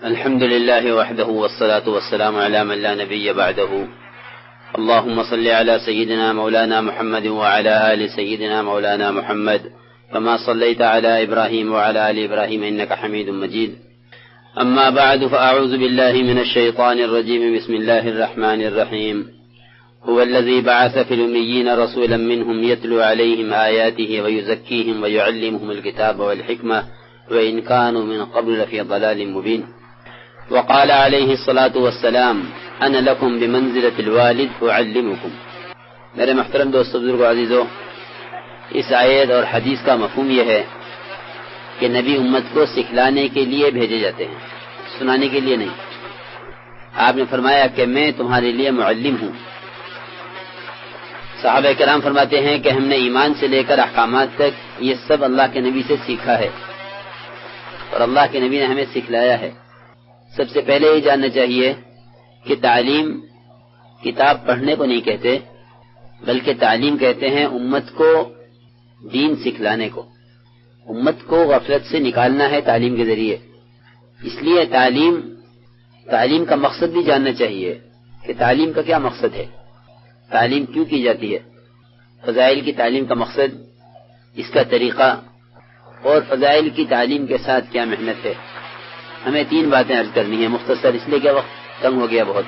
الحمد لله وحده والصلاة والسلام على من لا نبي بعده. اللهم صل على سيدنا مولانا محمد وعلى آل سيدنا مولانا محمد كما صليت على إبراهيم وعلى آل إبراهيم إنك حميد مجيد. أما بعد، فأعوذ بالله من الشيطان الرجيم. بسم الله الرحمن الرحيم. هو الذي بعث في الأميين رسولا منهم يتلو عليهم آياته ويزكيهم ويعلمهم الكتاب والحكمة وإن كانوا من قبل لفي ضلال مبين. وقال عليه الصلاة والسلام: أنا لكم بمنزلة الوالد أعلمكم. میرے محترم دوستو، بزرگو، عزیزو، اس آیت اور حدیث کا مفہوم یہ ہے کہ نبی امت کو سکھلانے کے لیے بھیجے جاتے ہیں، سنانے کے لیے نہیں. آپ نے فرمایا کہ میں تمہارے لیے معلم ہوں. صحابہ کرام فرماتے ہیں کہ ہم نے ایمان سے لے کر احکامات تک یہ سب اللہ کے نبی سے سیکھا ہے اور اللہ کے نبی نے ہمیں سکھلایا ہے. سب سے پہلے یہ جاننا چاہیے کہ تعلیم کتاب پڑھنے کو نہیں کہتے، بلکہ تعلیم کہتے ہیں امت کو دین سکھلانے کو. امت کو غفلت سے نکالنا ہے تعلیم کے ذریعے. اس لیے تعلیم کا مقصد بھی جاننا چاہیے کہ تعلیم کا کیا مقصد ہے، تعلیم کیوں کی جاتی ہے، فضائل کی تعلیم کا مقصد، اس کا طریقہ، اور فضائل کی تعلیم کے ساتھ کیا محنت ہے. ہمیں 3 باتیں عرض کرنی ہیں، مختصر، اس لیے کہ وقت تنگ ہو گیا بہت.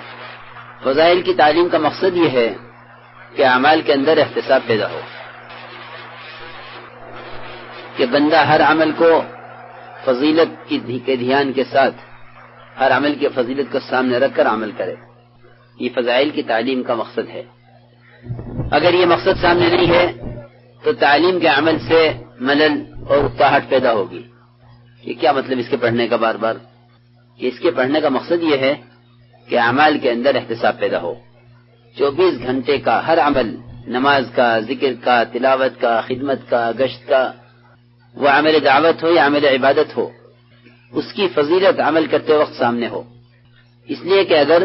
فضائل کی تعلیم کا مقصد یہ ہے کہ اعمال کے اندر احتساب پیدا ہو، کہ بندہ ہر عمل کو فضیلت کے دھیان کے ساتھ، ہر عمل کی فضیلت کو سامنے رکھ کر عمل کرے. یہ فضائل کی تعلیم کا مقصد ہے. اگر یہ مقصد سامنے نہیں ہے تو تعلیم کے عمل سے ملل اور اکتاہٹ پیدا ہوگی. یہ کیا مطلب اس کے پڑھنے کا؟ بار بار کہ اس کے پڑھنے کا مقصد یہ ہے کہ اعمال کے اندر احتساب پیدا ہو. 24 گھنٹے کا ہر عمل، نماز کا، ذکر کا، تلاوت کا، خدمت کا، گشت کا، وہ عمل دعوت ہو یا عمل عبادت ہو، اس کی فضیلت عمل کرتے وقت سامنے ہو. اس لیے کہ اگر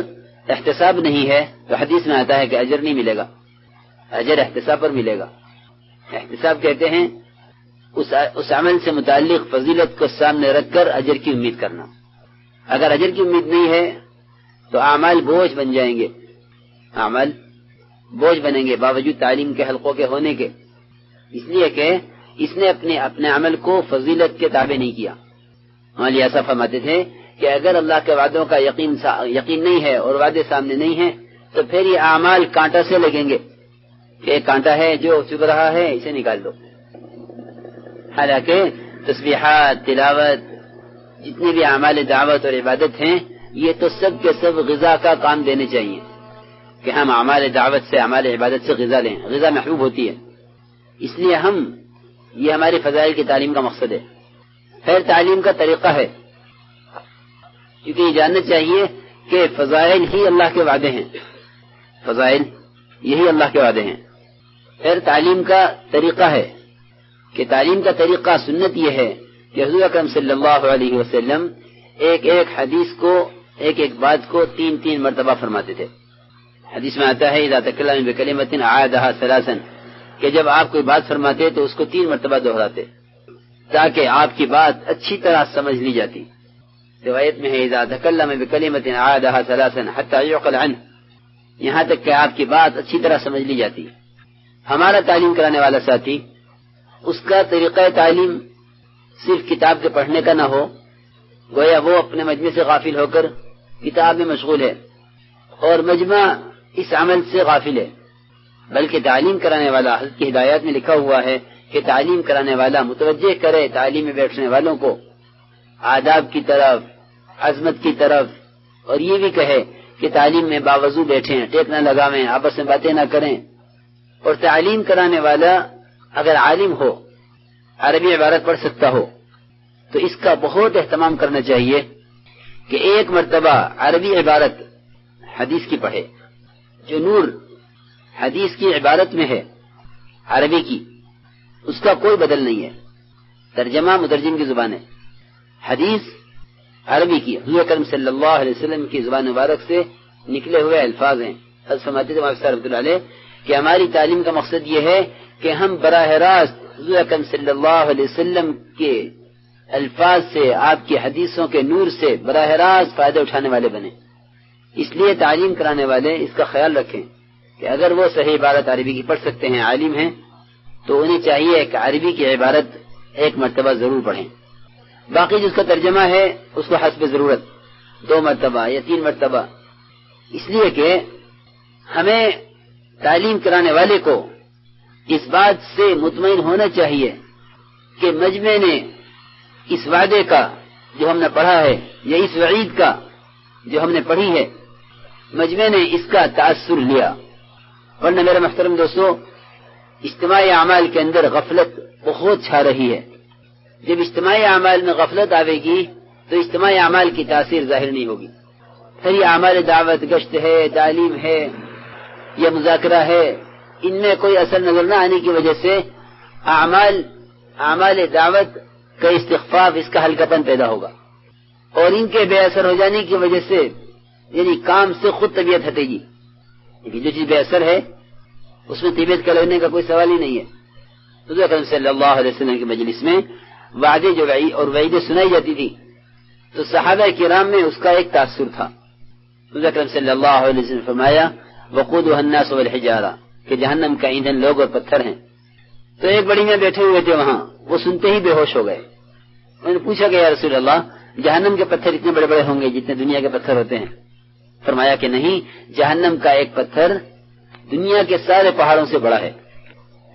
احتساب نہیں ہے تو حدیث میں آتا ہے کہ اجر نہیں ملے گا، اجر احتساب پر ملے گا. احتساب کہتے ہیں اس عمل سے متعلق فضیلت کو سامنے رکھ کر اجر کی امید کرنا. اگر اجر کی امید نہیں ہے تو اعمال بوجھ بن جائیں گے، اعمال بوجھ بنیں گے باوجود تعلیم کے حلقوں کے ہونے کے. اس لیے کہ اس نے اپنے عمل کو فضیلت کے تابع نہیں کیا. ہمارے ایسا فرماتے تھے کہ اگر اللہ کے وعدوں کا یقین نہیں ہے اور وعدے سامنے نہیں ہیں تو پھر یہ اعمال کانٹا سے لگیں گے کہ ایک کانٹا ہے جو چبھ رہا ہے، اسے نکال دو. حالانکہ تسبیحات، تلاوت، جتنے بھی اعمال دعوت اور عبادت ہیں، یہ تو سب کے سب غذا کا کام دینے چاہیے کہ ہم اعمال دعوت سے، اعمال عبادت سے غذا لیں. غذا محبوب ہوتی ہے، اس لیے یہ ہماری فضائل کی تعلیم کا مقصد ہے. پھر تعلیم کا طریقہ ہے، کیونکہ یہ جاننا چاہیے کہ فضائل ہی اللہ کے وعدے ہیں، فضائل یہی اللہ کے وعدے ہیں. پھر تعلیم کا طریقہ ہے کہ تعلیم کا طریقہ سنت یہ ہے کہ حضور اکرم صلی اللہ علیہ وسلم ایک حدیث کو، ایک بات کو 3 مرتبہ فرماتے تھے. حدیث میں آتا ہے اذا تکلم بکلمۃ اعادها 3، کہ جب آپ کوئی بات فرماتے تو اس کو 3 مرتبہ دہراتے تاکہ آپ کی بات اچھی طرح سمجھ لی جاتی. روایت میں ہے اذا تکلم بکلمۃ اعادها 3 حتى يعقل عنه، یہاں تک کہ آپ کی بات اچھی طرح سمجھ لی جاتی. ہمارا تعلیم کرانے والا ساتھی، اس کا طریقہ تعلیم صرف کتاب کے پڑھنے کا نہ ہو، گویا وہ اپنے مجمع سے غافل ہو کر کتاب میں مشغول ہے اور مجمع اس عمل سے غافل ہے. بلکہ تعلیم کرانے والا، حضرت کی ہدایات میں لکھا ہوا ہے کہ تعلیم کرانے والا متوجہ کرے تعلیم میں بیٹھنے والوں کو آداب کی طرف، عظمت کی طرف، اور یہ بھی کہے کہ تعلیم میں باوضو بیٹھیں، ٹیک نہ لگاویں، آپس میں باتیں نہ کریں. اور تعلیم کرانے والا اگر عالم ہو، عربی عبارت پڑھ سکتا ہو، تو اس کا بہت اہتمام کرنا چاہیے کہ 1 مرتبہ عربی عبارت حدیث کی پڑھے. جو نور حدیث کی عبارت میں ہے عربی کی، اس کا کوئی بدل نہیں ہے. ترجمہ مترجم کی زبان ہے، حدیث عربی کی، حضور اکرم صلی اللہ علیہ وسلم کی زبان مبارک سے نکلے ہوئے الفاظ ہیں. حضرت فرماتے تھے رحمۃ اللہ علیہ کہ ہماری تعلیم کا مقصد یہ ہے کہ ہم براہ راست حضور اکرم صلی اللہ علیہ وسلم کے الفاظ سے، آپ کی حدیثوں کے نور سے براہ راست فائدہ اٹھانے والے بنے۔ اس لیے تعلیم کرانے والے اس کا خیال رکھیں کہ اگر وہ صحیح عبارت عربی کی پڑھ سکتے ہیں، عالم ہیں، تو انہیں چاہیے کہ عربی کی عبارت ایک مرتبہ ضرور پڑھیں۔ باقی جس کا ترجمہ ہے اس کو حسب ضرورت 2 مرتبہ یا 3 مرتبہ، اس لیے کہ ہمیں تعلیم کرانے والے کو اس بات سے مطمئن ہونا چاہیے کہ مجمع نے اس وعدے کا جو ہم نے پڑھا ہے یا اس وعید کا جو ہم نے پڑھی ہے، مجمع نے اس کا تأثر لیا۔ ورنہ میرے محترم دوستو، اجتماعی اعمال کے اندر غفلت بہت چھا رہی ہے۔ جب اجتماعی اعمال میں غفلت آئے گی تو اجتماعی اعمال کی تاثیر ظاہر نہیں ہوگی۔ پھر یہ اعمال دعوت، گشت ہے، تعلیم ہے یا مذاکرہ ہے، ان میں کوئی اثر نظر نہ آنے کی وجہ سے اعمال دعوت کا استخفاف، اس کا ہلکاپن پیدا ہوگا، اور ان کے بے اثر ہو جانے کی وجہ سے یعنی کام سے خود طبیعت ہٹے گی، کیونکہ جو چیز بے اثر ہے اس میں طبیعت کا لگنے کا کوئی سوال ہی نہیں ہے۔ حضور اکرم صلی اللہ علیہ وسلم کی مجلس میں وعدے جو اور وعیدیں سنائی جاتی تھی تو صحابہ کرام میں اس کا ایک تاثر تھا۔ حضور اکرم صلی اللہ علیہ وسلم نے فرمایا وقودها الناس والحجارہ، کہ جہنم کا ایندھن لوگ اور پتھر ہیں۔ تو ایک بڑی میں بیٹھے ہوئے تھے وہاں، وہ سنتے ہی بے ہوش ہو گئے۔ انہوں نے پوچھا کہ یا رسول اللہ، جہنم کے پتھر اتنے بڑے بڑے ہوں گے جتنے دنیا کے پتھر ہوتے ہیں؟ فرمایا کہ نہیں، جہنم کا ایک پتھر دنیا کے سارے پہاڑوں سے بڑا ہے۔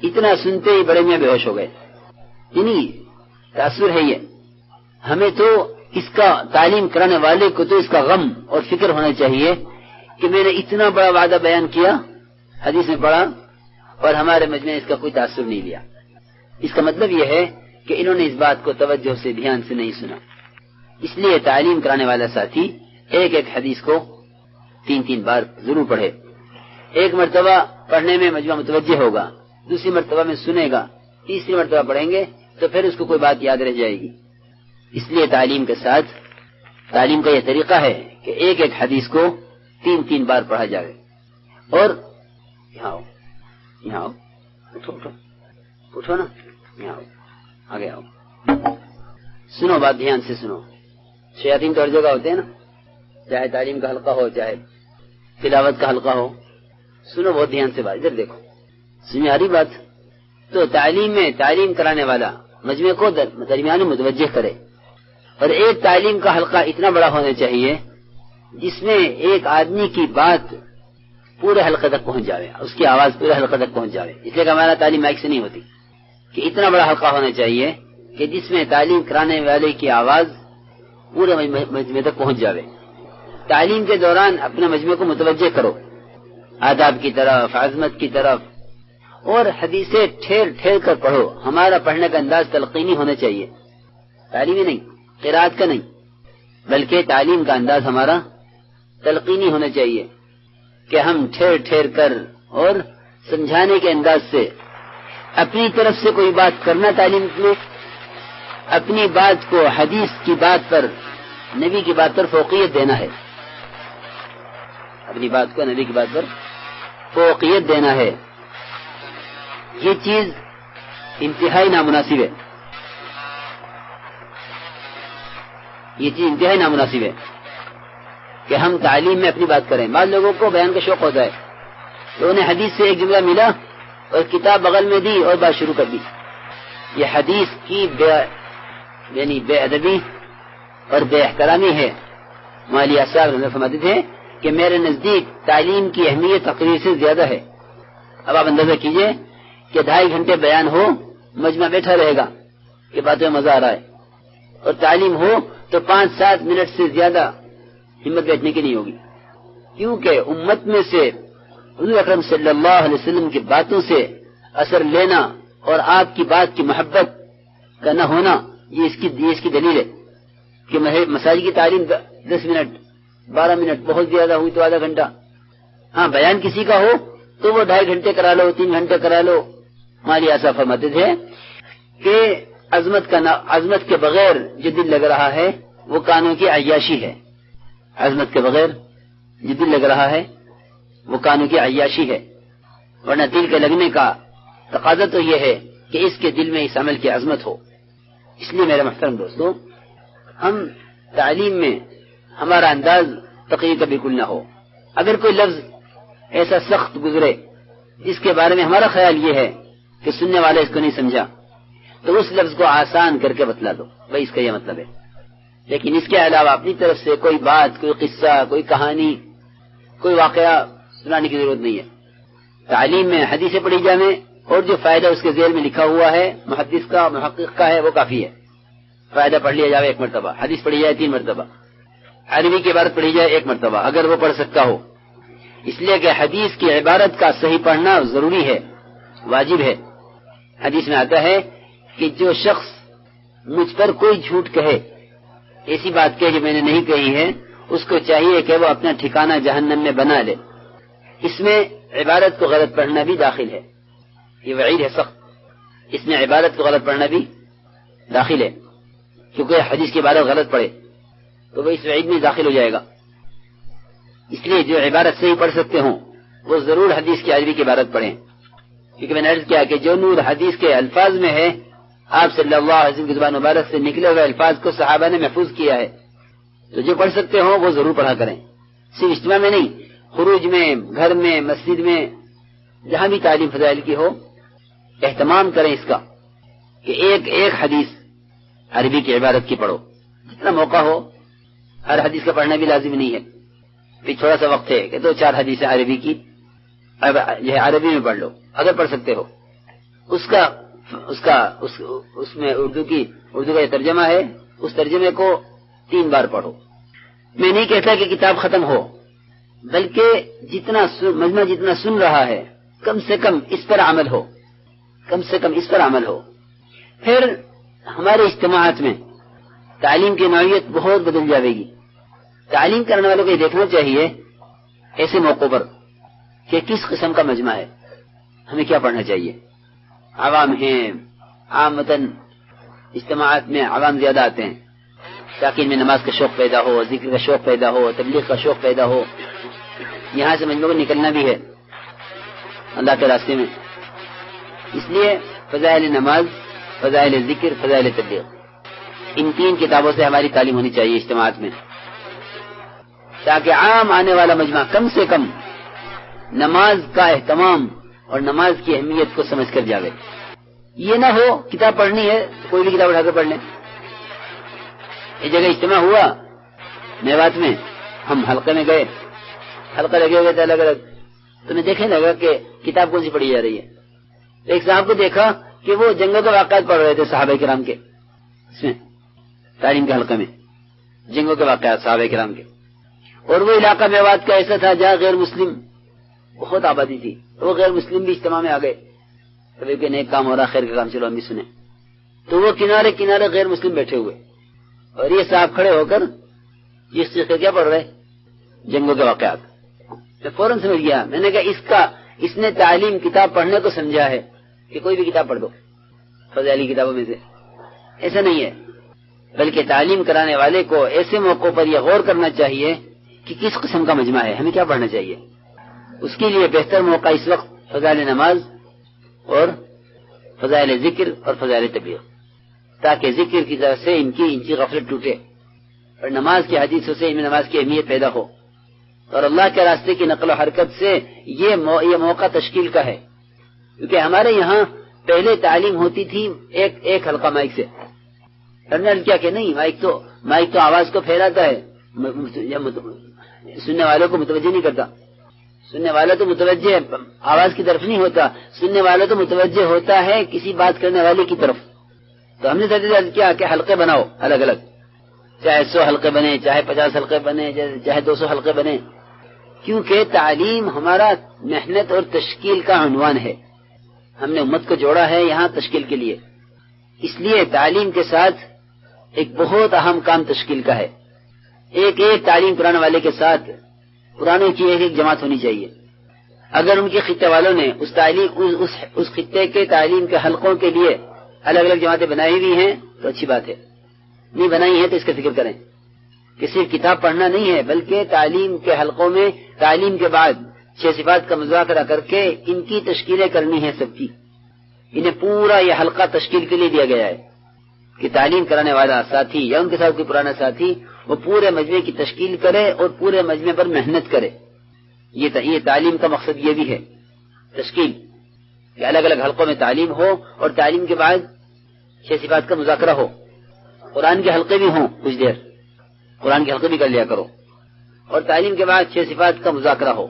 اتنا سنتے ہی بڑے میں بے ہوش ہو گئے۔ یعنی تاثر ہے یہ۔ ہمیں تو اس کا تعلیم کرانے والے کو تو اس کا غم اور فکر ہونا چاہیے کہ میں نے اتنا بڑا وعدہ بیان کیا، حدیث میں پڑھا، اور ہمارے مجمع نے اس کا کوئی تاثر نہیں لیا۔ اس کا مطلب یہ ہے کہ انہوں نے اس بات کو توجہ سے، دھیان سے نہیں سنا۔ اس لیے تعلیم کرانے والا ساتھی ایک ایک حدیث کو 3 بار ضرور پڑھے۔ ایک مرتبہ پڑھنے میں مجمع متوجہ ہوگا، دوسری مرتبہ میں سنے گا، تیسری مرتبہ پڑھیں گے تو پھر اس کو کوئی بات یاد رہ جائے گی۔ اس لیے تعلیم کے ساتھ، تعلیم کا یہ طریقہ ہے کہ ایک ایک حدیث کو 3 بار پڑھا جائے۔ اور یہاں آؤ، اٹھو نا، یہاں آؤ، آگے آؤ، سنو بات، دھیان سے سنو۔ شیاطین تو ہر جگہ ہوتے ہیں نا، چاہے تعلیم کا حلقہ ہو، چاہے تلاوت کا حلقہ ہو، سنو بہت دھیان سے بات، ادھر دیکھو، سنی آ رہی بات؟ تو تعلیم میں تعلیم کرانے والا مجمع کو درمیان میں متوجہ کرے، اور ایک تعلیم کا حلقہ اتنا بڑا ہونا چاہیے جس میں ایک آدمی کی بات پورے حلقے تک پہنچ جاوے، اس کی آواز پورے حلقے تک پہنچ جاوے۔ اس لیے کہ ہمارا تعلیم مائک سے نہیں ہوتی، کہ اتنا بڑا حلقہ ہونا چاہیے کہ جس میں تعلیم کرانے والے کی آواز پورے مجمع تک پہنچ جاوے۔ تعلیم کے دوران اپنے مجمع کو متوجہ کرو آداب کی طرف، عظمت کی طرف، اور حدیثیں ٹھیر ٹھیر کر پڑھو۔ ہمارا پڑھنے کا انداز تلقینی ہونا چاہیے، تعلیمی نہیں، قرات کا نہیں، بلکہ تعلیم کا انداز ہمارا تلقینی ہونا چاہیے کہ ہم ٹھیر ٹھیر کر اور سمجھانے کے انداز سے اپنی طرف سے کوئی بات کرنا، تعلیم میں اپنی بات کو حدیث کی بات پر، نبی کی بات پر فوقیت دینا ہے، اپنی بات کو نبی کی بات پر فوقیت دینا ہے۔ یہ چیز انتہائی نامناسب ہے، یہ چیز انتہائی نامناسب ہے کہ ہم تعلیم میں اپنی بات کریں۔ بعض لوگوں کو بیان کا شوق ہوتا ہے تو انہیں حدیث سے ایک جملہ ملا اور کتاب بغل میں دی اور بات شروع کر دی۔ یہ حدیث کی یعنی بے ادبی اور بے احترامی ہے۔ مولوی صاحب فرماتے تھے کہ میرے نزدیک تعلیم کی اہمیت تقریر سے زیادہ ہے۔ اب آپ اندازہ کیجئے کہ 2.5 گھنٹے بیان ہو، مجمع بیٹھا رہے گا کہ باتوں میں مزہ آ رہا ہے، اور تعلیم ہو تو 5-7 منٹ سے زیادہ ہمت بیٹھنے کی نہیں ہوگی، کیونکہ امت میں سے حضور اکرم صلی اللہ علیہ وسلم کی باتوں سے اثر لینا اور آپ کی بات کی محبت کا نہ ہونا، یہ اس کی دلیل ہے کہ مساجد کی تعلیم 10 منٹ 12 منٹ، بہت زیادہ ہوئی تو آدھا گھنٹہ۔ ہاں بیان کسی کا ہو تو وہ 2.5 گھنٹے کرا لو، 3 گھنٹے کرا لو۔ ہماری آسا فرماتے تھے کہ عظمت کے بغیر جو دل لگ رہا ہے وہ کانوں کی عیاشی ہے، عظمت کے بغیر جو دل لگ رہا ہے وہ کانوں کی عیاشی ہے، ورنہ دل کے لگنے کا تقاضا تو یہ ہے کہ اس کے دل میں اس عمل کی عظمت ہو۔ اس لیے میرے محترم دوستوں، ہم تعلیم میں ہمارا انداز تقریر کا بالکل نہ ہو. اگر کوئی لفظ ایسا سخت گزرے جس کے بارے میں ہمارا خیال یہ ہے کہ سننے والا اس کو نہیں سمجھا، تو اس لفظ کو آسان کر کے بتلا دو، بھائی اس کا یہ مطلب ہے. لیکن اس کے علاوہ اپنی طرف سے کوئی بات، کوئی قصہ، کوئی کہانی، کوئی واقعہ سنانے کی ضرورت نہیں ہے. تعلیم میں حدیثیں پڑھی جائیں اور جو فائدہ اس کے ذیل میں لکھا ہوا ہے محدث کا، محقق کا ہے، وہ کافی ہے. فائدہ پڑھ لیا جائے 1 مرتبہ، حدیث پڑھی جائے 3 مرتبہ، عربی کی عبارت پڑھی جائے 1 مرتبہ اگر وہ پڑھ سکتا ہو. اس لیے کہ حدیث کی عبارت کا صحیح پڑھنا ضروری ہے، واجب ہے. حدیث میں آتا ہے کہ جو شخص مجھ پر کوئی جھوٹ کہے، ایسی بات کہے جو میں نے نہیں کہی ہے، اس کو چاہیے کہ وہ اپنا ٹھکانہ جہنم میں بنا لے. اس میں عبارت کو غلط پڑھنا بھی داخل ہے. یہ وعید ہے سخت، اس میں عبارت کو غلط پڑھنا بھی داخل ہے، کیونکہ حدیث کی عبارت غلط پڑھے تو وہ اس وعید میں داخل ہو جائے گا. اس لیے جو عبارت صحیح پڑھ سکتے ہوں وہ ضرور حدیث کی عربی کی عبارت پڑھیں، کیونکہ میں نے عرض کیا کہ جو نور حدیث کے الفاظ میں ہے، آپ صلی اللہ علیہ وسلم کی زبان مبارک سے نکلے ہوئے الفاظ کو صحابہ نے محفوظ کیا ہے. تو جو پڑھ سکتے ہوں وہ ضرور پڑھا کریں، صرف اجتماع میں نہیں، خروج میں، گھر میں، مسجد میں، جہاں بھی تعلیم فضائل کی ہو، اہتمام کریں اس کا کہ ایک ایک حدیث عربی کی عبارت کی پڑھو. جتنا موقع ہو، ہر حدیث کا پڑھنا بھی لازم نہیں ہے، پھر تھوڑا سا وقت ہے کہ 2-4 حدیثیں عربی کی جو ہے عربی میں پڑھ لو اگر پڑھ سکتے ہو. اس میں اردو کا یہ ترجمہ ہے، اس ترجمے کو 3 بار پڑھو. میں نہیں کہتا کہ کتاب ختم ہو، بلکہ مجمع جتنا سن رہا ہے کم سے کم اس پر عمل ہو، کم سے کم اس پر عمل ہو. پھر ہمارے اجتماعات میں تعلیم کی نوعیت بہت بدل جائے گی. تعلیم کرنے والوں کو یہ دیکھنا چاہیے ایسے موقعوں پر کہ کس قسم کا مجمع ہے، ہمیں کیا پڑھنا چاہیے. عوام ہیں، عامتاً اجتماعات میں عوام زیادہ آتے ہیں تاکہ ان میں نماز کا شوق پیدا ہو، ذکر کا شوق پیدا ہو، تبلیغ کا شوق پیدا ہو. یہاں سے مجمع کو نکلنا بھی ہے اللہ کے راستے میں. اس لیے فضائل نماز، فضائل ذکر، فضائل تبلیغ، ان 3 کتابوں سے ہماری تعلیم ہونی چاہیے اجتماعات میں، تاکہ عام آنے والا مجمع کم سے کم نماز کا اہتمام اور نماز کی اہمیت کو سمجھ کر جاوے. یہ نہ ہو کتاب پڑھنی ہے تو کوئی بھی کتاب اٹھا کر پڑھ لیں. ایک جگہ اجتماع ہوا میوات میں، ہم حلقے میں گئے، حلقہ لگے ہوئے تھے الگ الگ، تو میں دیکھنے لگا کہ کتاب کون سی پڑھی جا رہی ہے. ایک صاحب کو دیکھا کہ وہ جنگوں کے واقعات پڑھ رہے تھے صحابہ کرام کے، اس میں تعلیم کے حلقے میں جنگوں کے واقعات صحابہ کرام کے. اور وہ علاقہ میوات کا ایسا تھا جہاں غیر مسلم بہت آبادی تھی، تو وہ غیر مسلم بھی اجتماع میں آ گئے. کبھی کہ نیک کام ہو رہا، خیر کا کام، چلو ہم بھی سنیں. تو وہ کنارے کنارے غیر مسلم بیٹھے ہوئے اور یہ صاحب کھڑے ہو کر جس چیز کا کیا پڑھ رہے، جنگوں کے واقعات. میں فوراً سمجھ گیا، میں نے کہا اس نے تعلیم کتاب پڑھنے کو سمجھا ہے کہ کوئی بھی کتاب پڑھ دو فضائلی کتابوں میں سے. ایسا نہیں ہے، بلکہ تعلیم کرانے والے کو ایسے موقعوں پر یہ غور کرنا چاہیے کہ کس قسم کا مجمع ہے، ہمیں کیا پڑھنا چاہیے. اس کے لیے بہتر موقع اس وقت فضائل نماز اور فضائل ذکر اور فضائل تبلیغ، تاکہ ذکر کی طرف سے ان کی غفلت ٹوٹے اور نماز کی حدیثوں سے ان میں نماز کی اہمیت پیدا ہو، اور اللہ کے راستے کی نقل و حرکت سے یہ موقع تشکیل کا ہے. کیونکہ ہمارے یہاں پہلے تعلیم ہوتی تھی ایک حلقہ مائک سے. کیا کہ نہیں، مائک تو آواز کو پھیلاتا ہے، سننے والوں کو متوجہ نہیں کرتا. سننے والا تو متوجہ آواز کی طرف نہیں ہوتا، سننے والا تو متوجہ ہوتا ہے کسی بات کرنے والے کی طرف. تو ہم نے کیا کہ حلقے بناؤ الگ الگ، چاہے 100 حلقے بنے، چاہے 50 حلقے بنے، چاہے 200 حلقے بنے، کیونکہ تعلیم ہمارا محنت اور تشکیل کا عنوان ہے. ہم نے امت کو جوڑا ہے یہاں تشکیل کے لیے، اس لیے تعلیم کے ساتھ ایک بہت اہم کام تشکیل کا ہے. ایک تعلیم کرانے والے کے ساتھ پرانوں کی ایک جماعت ہونی چاہیے. اگر ان کے خطے والوں نے اس خطے کے تعلیم کے حلقوں کے لیے الگ الگ جماعتیں بنائی ہوئی ہیں تو اچھی بات ہے، نہیں بنائی ہے تو اس کا فکر کریں کہ صرف کتاب پڑھنا نہیں ہے، بلکہ تعلیم کے حلقوں میں تعلیم کے بعد 6 صفات کا مذاکرہ کر کے ان کی تشکیلیں کرنی ہے. سب کی انہیں پورا یہ حلقہ تشکیل کے لیے دیا گیا ہے. کہ تعلیم کرانے والا ساتھی یا ان کے ساتھ کوئی پرانا ساتھی وہ پورے مجمع کی تشکیل کرے اور پورے مجمع پر محنت کرے. یہ تعلیم کا مقصد یہ بھی ہے تشکیل، کہ الگ الگ حلقوں میں تعلیم ہو اور تعلیم کے بعد 6 صفات کا مذاکرہ ہو. قرآن کے حلقے بھی ہوں، کچھ دیر قرآن کے حلقے بھی کر لیا کرو، اور تعلیم کے بعد 6 صفات کا مذاکرہ ہو.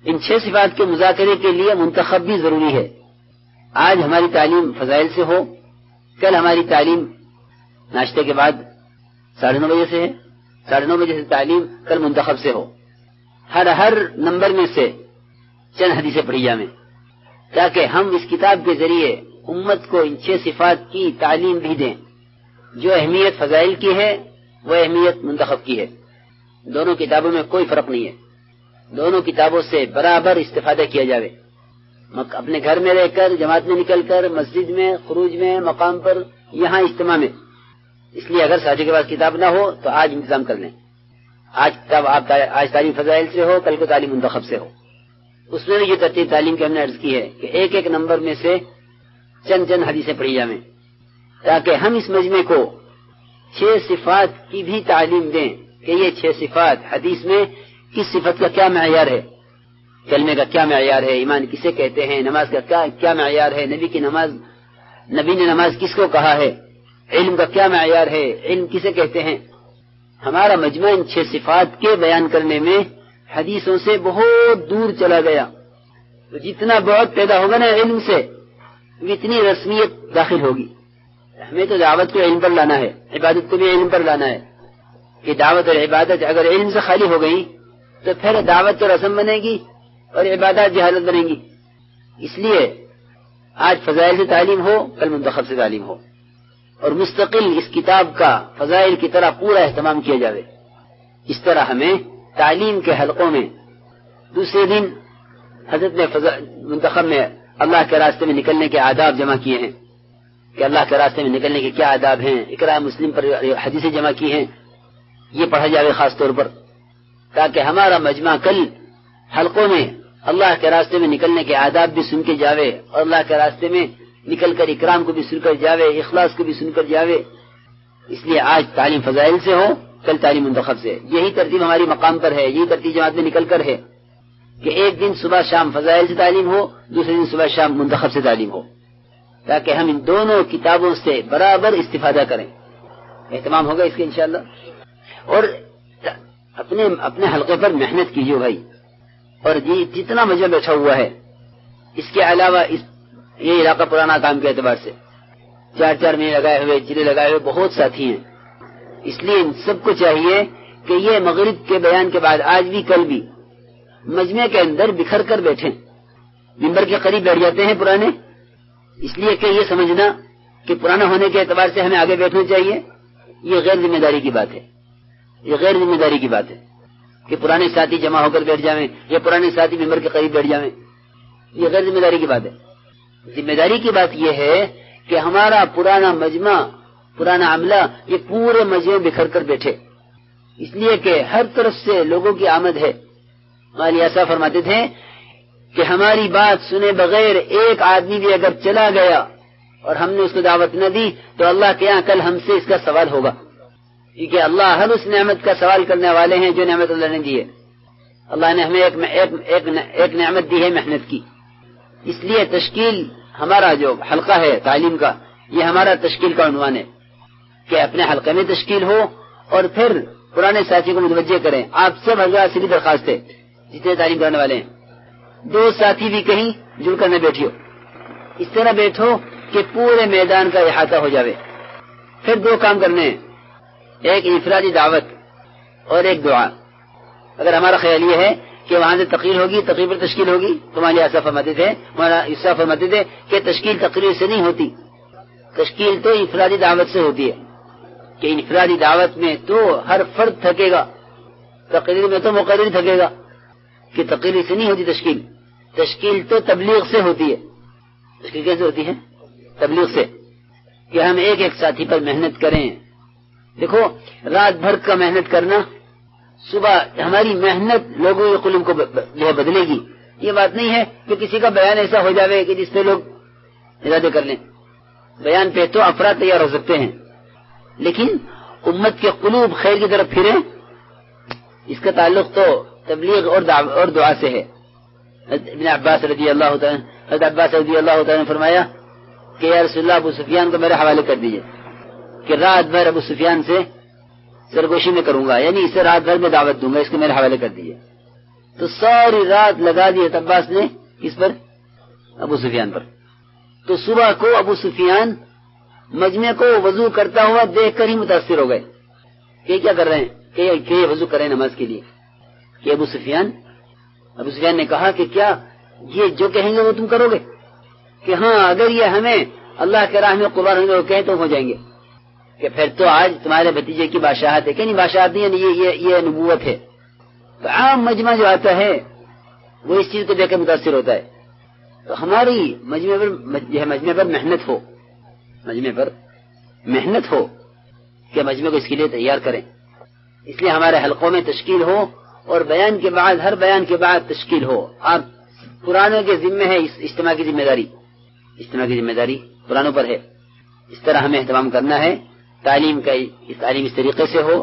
ان 6 صفات کے مذاکرے کے لیے منتخب بھی ضروری ہے. آج ہماری تعلیم فضائل سے ہو، کل ہماری تعلیم ناشتے کے بعد 9:30 بجے سے ہے، 9:30 بجے سے تعلیم کل منتخب سے ہو. ہر نمبر میں سے چند حدیثیں پڑھی جائیں تاکہ ہم اس کتاب کے ذریعے امت کو ان 6 صفات کی تعلیم بھی دیں. جو اہمیت فضائل کی ہے وہ اہمیت منتخب کی ہے. دونوں کتابوں میں کوئی فرق نہیں ہے، دونوں کتابوں سے برابر استفادہ کیا جاوے. اپنے گھر میں رہ کر، جماعت میں نکل کر، مسجد میں، خروج میں، مقام پر، یہاں اجتماع میں. اس لیے اگر ساتھی کے پاس کتاب نہ ہو تو آج انتظام کر لیں. آج تعلیم فضائل سے ہو، کل کو تعلیم منتخب سے ہو. اس میں یہ ترتیب تعلیم کی ہم نے عرض کی ہے کہ ایک نمبر میں سے چند حدیثیں پڑھی جائیں تاکہ ہم اس مجمع کو 6 صفات کی بھی تعلیم دیں کہ یہ 6 صفات حدیث میں کس صفت کا کیا معیار ہے، کلمے کا کیا معیار ہے، ایمان کسے کہتے ہیں، نماز کا کیا معیار ہے، نبی نے نماز کس کو کہا ہے، علم کا کیا معیار ہے، علم کسے کہتے ہیں. ہمارا مجمع ان 6 صفات کے بیان کرنے میں حدیثوں سے بہت دور چلا گیا. تو جتنا بعد پیدا ہوگا نا علم سے اتنی رسمیت داخل ہوگی. ہمیں تو دعوت کو علم پر لانا ہے، عبادت کو بھی علم پر لانا ہے. کہ دعوت اور عبادت اگر علم سے خالی ہو گئی تو پھر دعوت تو رسم بنے گی اور عبادات جہالت بنے گی. اس لیے آج فضائل سے تعلیم ہو، کل منتخب سے تعلیم ہو، اور مستقل اس کتاب کا فضائل کی طرح پورا اہتمام کیا جائے. اس طرح ہمیں تعلیم کے حلقوں میں دوسرے دن حضرت نے منتخب میں اللہ کے راستے میں نکلنے کے آداب جمع کیے ہیں کہ اللہ کے راستے میں نکلنے کے کیا آداب ہیں. اقراء مسلم پر حدیثیں جمع کی ہیں، یہ پڑھا جائے خاص طور پر تاکہ ہمارا مجمع کل حلقوں میں اللہ کے راستے میں نکلنے کے آداب بھی سن کے جاوے اور اللہ کے راستے میں نکل کر اکرام کو بھی سن کر جاوے، اخلاص کو بھی سن کر جاوے. اس لیے آج تعلیم فضائل سے ہو، کل تعلیم منتخب سے. یہی ترتیب ہماری مقام پر ہے، یہی ترتیب جماعت میں نکل کر ہے کہ ایک دن صبح شام فضائل سے تعلیم ہو، دوسرے دن صبح شام منتخب سے تعلیم ہو تاکہ ہم ان دونوں کتابوں سے برابر استفادہ کریں. اہتمام ہوگا اس کے انشاءاللہ. اور اپنے حلقے پر محنت کیجیے بھائی. اور جتنا مجمع بیٹھا ہوا ہے اس کے علاوہ یہ علاقہ پرانا کام کے اعتبار سے 4 مہینے لگائے ہوئے، جلے لگائے ہوئے بہت ساتھی ہیں. اس لیے ان سب کو چاہیے کہ یہ مغرب کے بیان کے بعد آج بھی کل بھی مجمع کے اندر بکھر کر بیٹھیں. ممبر کے قریب بیٹھ جاتے ہیں پرانے، اس لیے کہ یہ سمجھنا کہ پرانا ہونے کے اعتبار سے ہمیں آگے بیٹھنا چاہیے، یہ غیر ذمہ داری کی بات ہے. یہ غیر ذمہ داری کی بات ہے کہ پرانے ساتھی جمع ہو کر بیٹھ جائیں یا پرانے ساتھی ممبر کے قریب بیٹھ جائیں. یہ غیر ذمہ داری کی بات ہے. ذمہ داری کی بات یہ ہے کہ ہمارا پرانا مجمع، پرانا عملہ یہ پورے مجمع بکھر کر بیٹھے، اس لیے کہ ہر طرف سے لوگوں کی آمد ہے. ہماری ایسا فرماتے تھے کہ ہماری بات سنے بغیر ایک آدمی بھی اگر چلا گیا اور ہم نے اس کو دعوت نہ دی تو اللہ کے یہاں کل ہم سے اس کا سوال ہوگا، کیونکہ اللہ ہر اس نعمت کا سوال کرنے والے ہیں جو نعمت اللہ نے دی ہے. اللہ نے ہمیں ایک نعمت دی ہے محنت کی. اس لیے تشکیل ہمارا جو حلقہ ہے تعلیم کا، یہ ہمارا تشکیل کا عنوان ہے کہ اپنے حلقے میں تشکیل ہو اور پھر پرانے ساتھی کو متوجہ کریں. آپ سب حضرات سے بھی درخواست ہے جتنے تعلیم کرنے والے ہیں، 2 ساتھی بھی کہیں جڑ کر نہ بیٹھیو، اس طرح بیٹھو کہ پورے میدان کا احاطہ ہو جاوے. پھر 2 کام کرنے ہیں، ایک انفرادی دعوت اور ایک دعا. اگر ہمارا خیال یہ ہے کہ وہاں سے تقریر ہوگی، تقریر پر تشکیل ہوگی، تو ہمارے ایسا فرماتے تھے کہ تشکیل تقریر سے نہیں ہوتی، تشکیل تو انفرادی دعوت سے ہوتی ہے. کہ انفرادی دعوت میں تو ہر فرد تھکے گا، تقریر میں تو مقرر تھکے گا. کہ تقریر سے نہیں ہوتی تشکیل، تشکیل تو تبلیغ سے ہوتی ہے. تشکیل کیسے ہوتی ہے؟ تبلیغ سے، کہ ہم ایک ساتھی پر محنت کریں. دیکھو رات بھر کا محنت کرنا، صبح ہماری محنت لوگوں کے قلوب کو جو ہے بدلے گی. یہ بات نہیں ہے کہ کسی کا بیان ایسا ہو جاوے کہ جس پہ لوگ ارادے کر لیں. بیان پہ تو افراد تیار ہو سکتے ہیں، لیکن امت کے قلوب خیر کی طرف پھرے، اس کا تعلق تو تبلیغ اور دعا سے ہے۔ ابن عباس رضی اللہ تعالیٰ حضرت عباس رضی اللہ تعالیٰ نے فرمایا کہ یا رسول اللہ ابو سفیان کو میرے حوالے کر دیجئے کہ رات بھر ابو سفیان سے سرگوشی میں کروں گا، یعنی اسے رات بھر میں دعوت دوں گا، اس کو میرے حوالے کر دیجئے۔ تو ساری رات لگا دی حضرت عباس نے کس پر؟ ابو سفیان پر۔ تو صبح کو ابو سفیان مجمع کو وضو کرتا ہوا دیکھ کر ہی متاثر ہو گئے کہ کیا کر رہے ہیں، کہ یہ وضو کریں نماز کے لیے۔ کہ ابو سفیان نے کہا کہ کیا یہ جو کہیں گے وہ تم کرو گے؟ کہ ہاں، اگر یہ ہمیں اللہ کے راہ میں قربان ہونے کو کہیں تو ہو جائیں گے۔ کہ پھر تو آج تمہارے بھتیجے کی بادشاہت ہے، کہ نہیں بادشاہت نہیں، یہ نبوت ہے۔ تو عام مجمع جو آتا ہے وہ اس چیز کو دیکھ کر متاثر ہوتا ہے۔ تو ہماری مجمع پر محنت ہو کہ مجمع کو اس کے لیے تیار کریں، اس لیے ہمارے حلقوں میں تشکیل ہو، اور بیان کے بعد ہر بیان کے بعد تشکیل ہو۔ آپ پرانوں کے ذمہ ہے اجتماع کی ذمہ داری پرانوں پر ہے۔ اس طرح ہمیں اہتمام کرنا ہے، تعلیم اس طریقے سے ہو،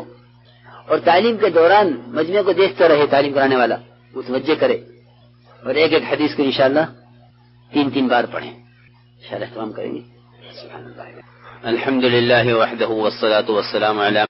اور تعلیم کے دوران مجمع کو دیکھتا رہے تعلیم کرانے والا، متوجہ کرے، اور ایک حدیث کو انشاءاللہ 3 بار پڑھیں، انشاءاللہ اہتمام کریں گے۔ الحمد للہ وحدہ والصلاة والسلام علی